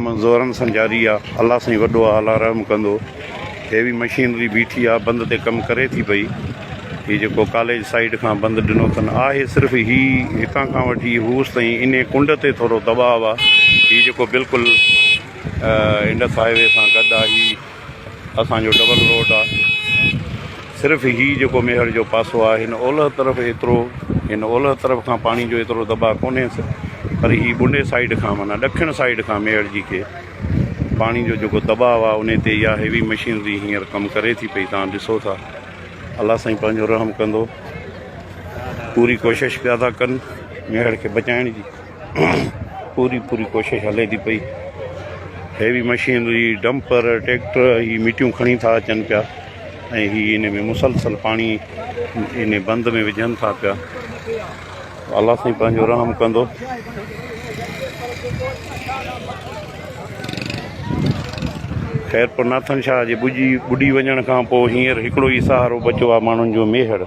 कमु ज़ोरनि सां जारी आहे। अलाह साईं वॾो आहे, अलाह रहम कंदो। हेवी मशीनरी बीठी आहे, बंदि ते कमु करे थी पई। हीउ जेको कॉलेज साइड खां बंदि ॾिनो अथनि आहे सिर्फ़ु हितां खां वठी हूस ताईं इन कुंड ते थोरो दबाव आहे। हीउ जेको बिल्कुलु इंडस हाईवे सां गॾु आहे, हीउ असांजो डबल रोड आहे। सिर्फ़ु हीउ जेको मेहर जो पासो आहे, हिन ओलह तरफ़ एतिरो, हिन ओलह तरफ़ खां पाणी जो एतिरो दबाव कोन्हे, पर हीउ बुंडे साइड खां माना ॾखिण साइड खां मेहर जी खे पाणी जो जेको दबाव आहे उन ते इहा हेवी मशीनरी हींअर कमु करे थी पई। तव्हां ॾिसो था, अलाह साईं पंहिंजो रहम कंदो। पूरी कोशिशि पिया था कनि मेहर खे बचाइण जी, पूरी कोशिशि हले थी पई। हेवी मशीनरी, डंपर, ट्रैक्टर हीअ मिटियूं खणी था अचनि पिया ऐं हीअ इन में मुसलसल पाणी इन बंद में विझनि था पिया। अलाह साईं पंहिंजो रहम कंदो। ख़ैर पर नाथन शाह जे ॿुॾी वञण खां पोइ हींअर हिकिड़ो ई सहारो बचियो आहे माण्हुनि जो, मेहर।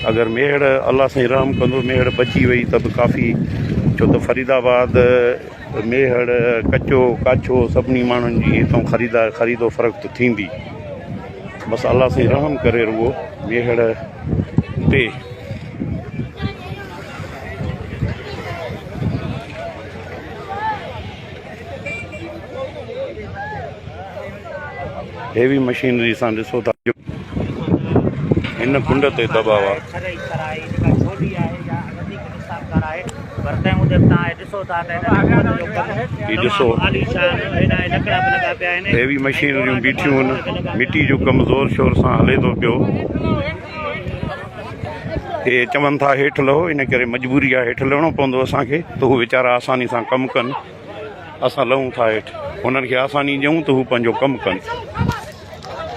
अगरि मेहर अलाह साईं रहम कंदो, मेहर बची वई त बि काफ़ी, छो त फरीदाबाद, मेहर, कचो काछो सभिनी माण्हुनि जी हितां ख़रीदो फ़रोख्त थींदी। बसि अलाह साईं रहम करे रुगो मेहर ते। हेवी मशीनरी सां ॾिसो था हिन कुंड ते दबाव आहे। हेवी मशीनरियूं बीठियूं आहिनि, मिटी जो कमु ज़ोर शोर सां हले थो पियो। हे चवनि था हेठि लहो, इन करे मजबूरी आहे, हेठि लहणो पवंदो असांखे, त हू वीचारा आसानी सां कमु कनि। असां लहूं था हेठि, हुननि खे आसानी ॾियूं त हू पंहिंजो कमु कनि।